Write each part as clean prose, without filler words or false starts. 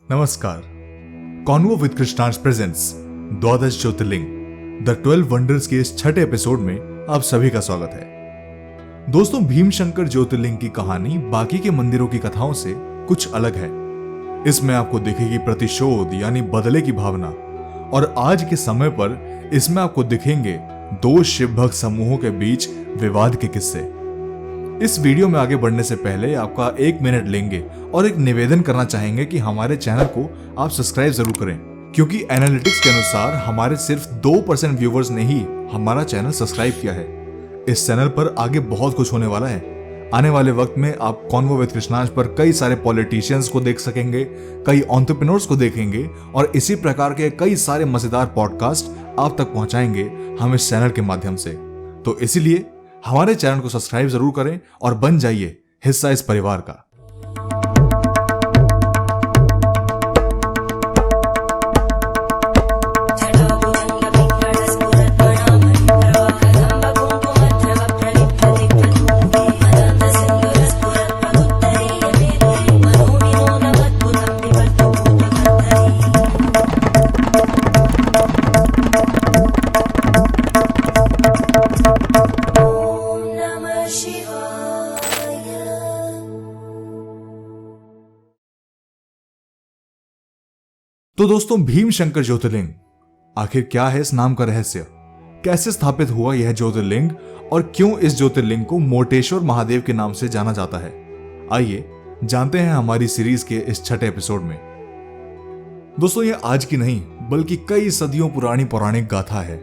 नमस्कार। Convo with Krishnansh presents द्वादश ज्योतिर्लिंग the 12 wonders के इस छठे एपिसोड में आप सभी का स्वागत है। दोस्तों, भीमशंकर ज्योतिर्लिंग की कहानी बाकी के मंदिरों की कथाओं से कुछ अलग है। इसमें आपको दिखेगी प्रतिशोध यानी बदले की भावना, और आज के समय पर इसमें आपको दिखेंगे दो शिव भक्त समूहों के बीच विवाद के किस्से। इस वीडियो में आगे बढ़ने से पहले आपका 1 मिनट लेंगे और एक निवेदन करना चाहेंगे कि हमारे चैनल को आप सब्सक्राइब जरूर करें, क्योंकि एनालिटिक्स के अनुसार हमारे सिर्फ 2% व्यूवर्स ने ही हमारा चैनल सब्सक्राइब किया है। इस चैनल पर आगे बहुत कुछ होने वाला है। आने वाले वक्त में आप कॉन्वो विद कृष्णांश पर कई सारे पॉलिटिशियंस को देख सकेंगे, कई एंटरप्रेन्योर्स को देखेंगे, और इसी प्रकार के कई सारे मजेदार पॉडकास्ट आप तक पहुंचाएंगे हम इस चैनल के माध्यम से। तो इसीलिए हमारे चैनल को सब्सक्राइब जरूर करें और बन जाइए हिस्सा इस परिवार का। तो दोस्तों, भीमशंकर ज्योतिर्लिंग आखिर क्या है? इस नाम का रहस्य कैसे स्थापित हुआ यह ज्योतिर्लिंग, और क्यों इस ज्योतिर्लिंग को मोटेश्वर महादेव के नाम से जाना जाता है? आइए जानते हैं हमारी सीरीज के इस छठे एपिसोड में। दोस्तों, यह आज की नहीं बल्कि कई सदियों पुरानी पौराणिक गाथा है।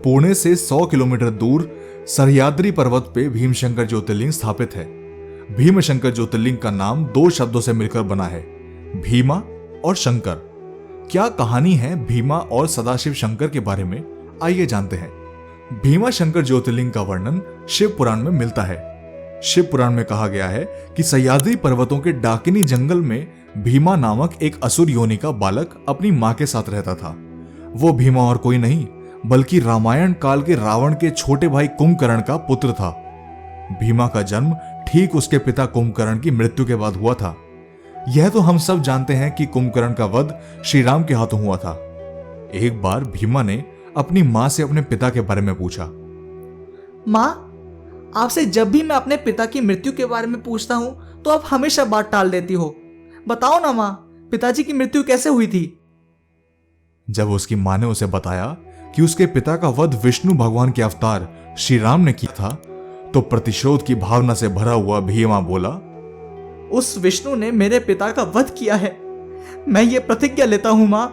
पुणे से 100 किलोमीटर दूर सह्याद्री पर्वत पे भीमशंकर ज्योतिर्लिंग स्थापित है। भीमशंकर ज्योतिर्लिंग का नाम 2 शब्दों से मिलकर बना है, भीमा और शंकर। क्या कहानी है भीमा और सदाशिव शंकर के बारे में? आइए जानते हैं। भीमा शंकर ज्योतिर्लिंग का वर्णन शिव पुराण में मिलता है। शिव पुराण में कहा गया है कि सह्याद्री पर्वतों के डाकिनी जंगल में भीमा नामक एक असुर योनि का बालक अपनी मां के साथ रहता था। वो भीमा और कोई नहीं बल्कि रामायण काल के रावण के छोटे भाई कुंभकर्ण का पुत्र था। भीमा का जन्म ठीक उसके पिता कुंभकर्ण की मृत्यु के बाद हुआ था। यह तो हम सब जानते हैं कि कुंभकर्ण का वध श्री राम के हाथों हुआ था। एक बार भीमा ने अपनी मां से अपने पिता के बारे में पूछा। मां, आपसे जब भी मैं अपने पिता की मृत्यु के बारे में पूछता हूं तो आप हमेशा बात टाल देती हो। बताओ ना मां, पिताजी की मृत्यु कैसे हुई थी? जब उसकी मां ने उसे बताया कि उसके पिता का वध विष्णु भगवान के अवतार श्री राम ने किया था, तो प्रतिशोध की भावना से भरा हुआ भीमा बोला, उस विष्णु ने मेरे पिता का वध किया है। मैं ये प्रतिज्ञा लेता हूं मां,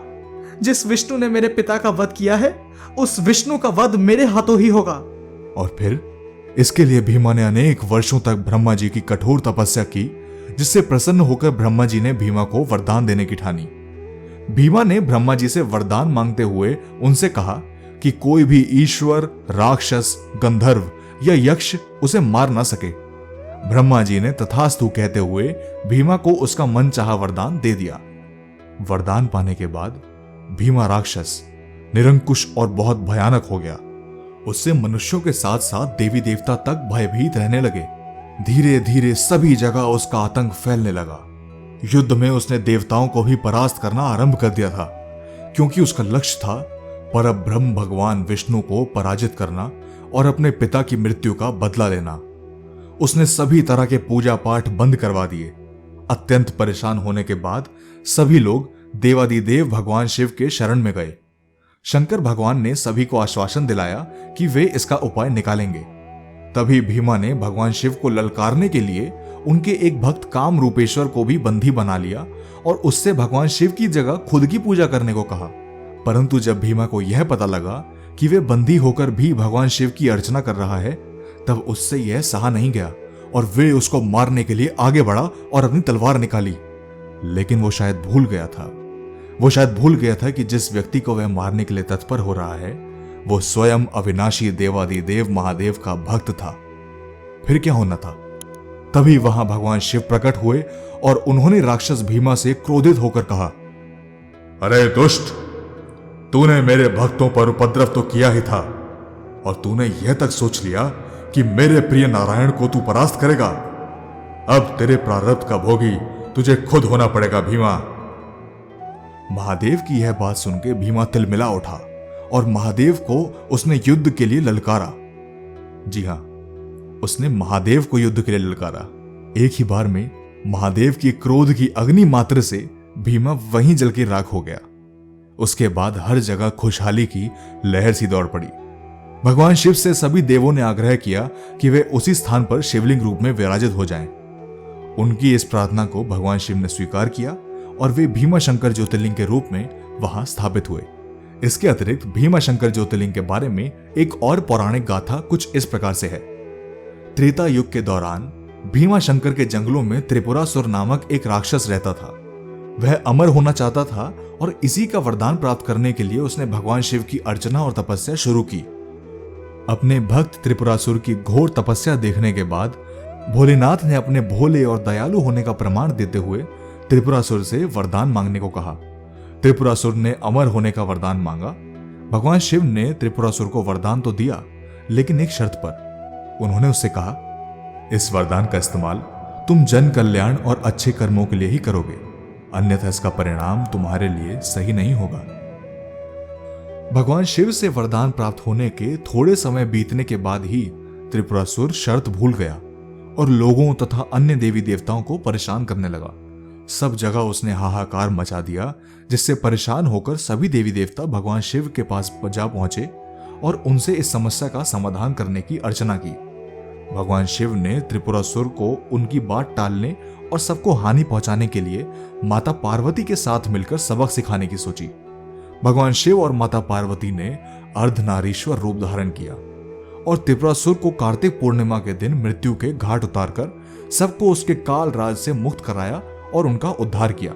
जिस विष्णु ने मेरे पिता का वध किया है उस विष्णु का वध मेरे हाथों ही होगा। और फिर इसके लिए भीमा ने अनेक वर्षों तक ब्रह्मा जी की कठोर तपस्या की, जिससे प्रसन्न होकर ब्रह्मा जी ने भीमा को वरदान देने की ठानी। भीमा ने ब्रह्मा जी से वरदान मांगते हुए उनसे कहा कि कोई भी ईश्वर, राक्षस, गंधर्व या यक्ष उसे मार ना सके। ब्रह्मा जी ने तथास्तु कहते हुए भीमा को उसका मनचाहा वरदान दे दिया। वरदान पाने के बाद भीमा राक्षस निरंकुश और बहुत भयानक हो गया। उससे मनुष्यों के साथ साथ देवी देवता तक भयभीत रहने लगे। धीरे धीरे सभी जगह उसका आतंक फैलने लगा। युद्ध में उसने देवताओं को भी परास्त करना आरंभ कर दिया था, क्योंकि उसका लक्ष्य था परब्रह्म भगवान विष्णु को पराजित करना और अपने पिता की मृत्यु का बदला लेना। उसने सभी तरह के पूजा पाठ बंद करवा दिए। अत्यंत परेशान होने के बाद सभी लोग देवादिदेव भगवान शिव के शरण में गए। शंकर भगवान ने सभी को आश्वासन दिलाया कि वे इसका उपाय निकालेंगे। तभी भीमा ने भगवान शिव को ललकारने के लिए उनके एक भक्त काम रूपेश्वर को भी बंदी बना लिया और उससे भगवान शिव की जगह खुद की पूजा करने को कहा। परंतु जब भीमा को यह पता लगा कि वे बंदी होकर भी भगवान शिव की अर्चना कर रहा है, तब उससे यह सहा नहीं गया और वे उसको मारने के लिए आगे बढ़ा और अपनी तलवार निकाली। लेकिन वो शायद भूल गया था कि जिस व्यक्ति को वह मारने के लिए तत्पर हो रहा है वो स्वयं अविनाशी देवादिदेव महादेव का भक्त था। फिर क्या होना था? तभी वहां भगवान शिव प्रकट हुए और उन्होंने राक्षस भीमा से क्रोधित होकर कहा, अरे दुष्ट, तूने मेरे भक्तों पर उपद्रव तो किया ही था और तूने यह तक सोच लिया कि मेरे प्रिय नारायण को तू परास्त करेगा। अब तेरे प्रारब्ध का भोगी तुझे खुद होना पड़ेगा भीमा। महादेव की यह बात सुनकर भीमा तिलमिला उठा और महादेव को उसने युद्ध के लिए ललकारा। जी हां, उसने महादेव को युद्ध के लिए ललकारा। एक ही बार में महादेव की क्रोध की अग्नि मात्र से भीमा वहीं जल के राख हो गया। उसके बाद हर जगह खुशहाली की लहर सी दौड़ पड़ी। भगवान शिव से सभी देवों ने आग्रह किया कि वे उसी स्थान पर शिवलिंग रूप में विराजित हो जाएं। उनकी इस प्रार्थना को भगवान शिव ने स्वीकार किया और वे भीमा शंकर ज्योतिर्लिंग के रूप में वहां स्थापित हुए। इसके अतिरिक्त भीमा शंकर ज्योतिर्लिंग के बारे में एक और पौराणिक गाथा कुछ इस प्रकार से है। त्रेता युग के दौरान भीमा शंकर के जंगलों में त्रिपुरासुर नामक एक राक्षस रहता था। वह अमर होना चाहता था और इसी का वरदान प्राप्त करने के लिए उसने भगवान शिव की अर्चना और तपस्या शुरू की। अपने भक्त त्रिपुरासुर की घोर तपस्या देखने के बाद भोलेनाथ ने अपने भोले और दयालु होने का प्रमाण देते हुए त्रिपुरासुर से वरदान मांगने को कहा। त्रिपुरासुर ने अमर होने का वरदान मांगा। भगवान शिव ने त्रिपुरासुर को वरदान तो दिया, लेकिन एक शर्त पर। उन्होंने उससे कहा, इस वरदान का इस्तेमाल तुम जन कल्याण और अच्छे कर्मों के लिए ही करोगे, अन्यथा इसका परिणाम तुम्हारे लिए सही नहीं होगा। भगवान शिव से वरदान प्राप्त होने के थोड़े समय बीतने के बाद ही त्रिपुरासुर शर्त भूल गया और लोगों तथा अन्य देवी देवताओं को परेशान करने लगा। सब जगह उसने हाहाकार मचा दिया, जिससे परेशान होकर सभी देवी देवता भगवान शिव के पास जा पहुंचे और उनसे इस समस्या का समाधान करने की अर्चना की। भगवान शिव ने त्रिपुरासुर को उनकी बात टालने और सबको हानि पहुंचाने के लिए माता पार्वती के साथ मिलकर सबक सिखाने की सोची। भगवान शिव और माता पार्वती ने अर्धनारीश्वर रूप धारण किया और त्रिपुरासुर को कार्तिक पूर्णिमा के दिन मृत्यु के घाट उतारकर सबको उसके काल राज से मुक्त कराया और उनका उद्धार किया।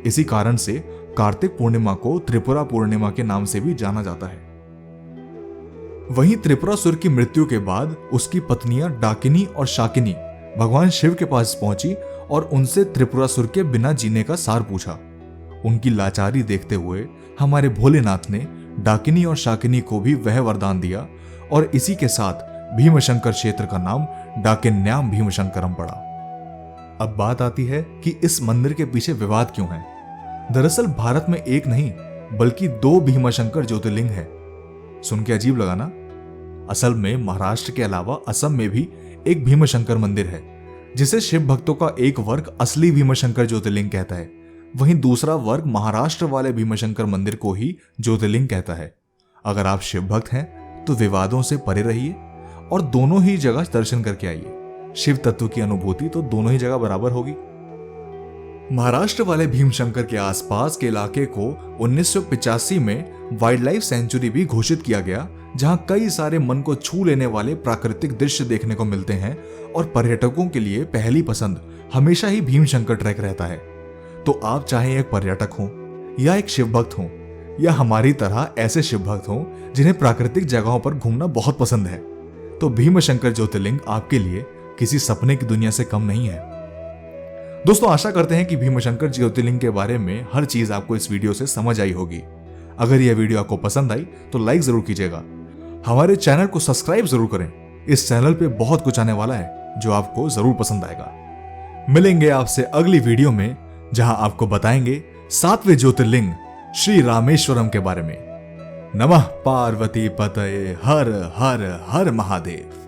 इसी कारण से कार्तिक पूर्णिमा को त्रिपुरा पूर्णिमा के नाम से भी जाना जाता है। वहीं त्रिपुरासुर की मृत्यु के बाद उसकी पत्नियां डाकिनी और शाकिनी भगवान शिव के पास पहुंची और उनसे त्रिपुरासुर के बिना जीने का सार पूछा। उनकी लाचारी देखते हुए हमारे भोलेनाथ ने डाकिनी और शाकिनी को भी वह वरदान दिया और इसी के साथ भीमशंकर क्षेत्र का नाम डाकिन्याम भीमशंकरम पड़ा। अब बात आती है कि इस मंदिर के पीछे विवाद क्यों है। दरअसल भारत में एक नहीं बल्कि 2 भीमशंकर ज्योतिर्लिंग है। सुन के अजीब लगा ना? असल में महाराष्ट्र के अलावा असम में भी एक भीमशंकर मंदिर है, जिसे शिव भक्तों का एक वर्ग असली भीमशंकर ज्योतिर्लिंग कहता है। वहीं दूसरा वर्ग महाराष्ट्र वाले भीमशंकर मंदिर को ही ज्योतिर्लिंग कहता है। अगर आप शिव भक्त हैं तो विवादों से परे रहिए और दोनों ही जगह दर्शन करके आइए। शिव तत्व की अनुभूति तो दोनों ही जगह बराबर होगी। महाराष्ट्र वाले भीमशंकर के आसपास के इलाके को 1985 में वाइल्ड लाइफ सेंचुरी भी घोषित किया गया, जहां कई सारे मन को छू लेने वाले प्राकृतिक दृश्य देखने को मिलते हैं और पर्यटकों के लिए पहली पसंद हमेशा ही भीमशंकर ट्रैक रहता है। तो आप चाहे एक पर्यटक हो या एक शिव भक्त हो या हमारी तरह ऐसे शिव भक्त हो जिन्हें प्राकृतिक जगहों पर घूमना बहुत पसंद है, तो भीमशंकर ज्योतिर्लिंग आपके लिए किसी सपने की दुनिया से कम नहीं है। दोस्तों, आशा करते हैं कि भीमशंकर ज्योतिर्लिंग के बारे में हर चीज आपको इस वीडियो से समझ आई होगी। अगर यह वीडियो आपको पसंद आई तो लाइक जरूर कीजिएगा। हमारे चैनल को सब्सक्राइब जरूर करें। इस चैनल पे बहुत कुछ आने वाला है जो आपको जरूर पसंद आएगा। मिलेंगे आपसे अगली वीडियो में, जहां आपको बताएंगे 7वें ज्योतिर्लिंग श्री रामेश्वरम के बारे में। नमः पार्वती पतये हर हर हर महादेव।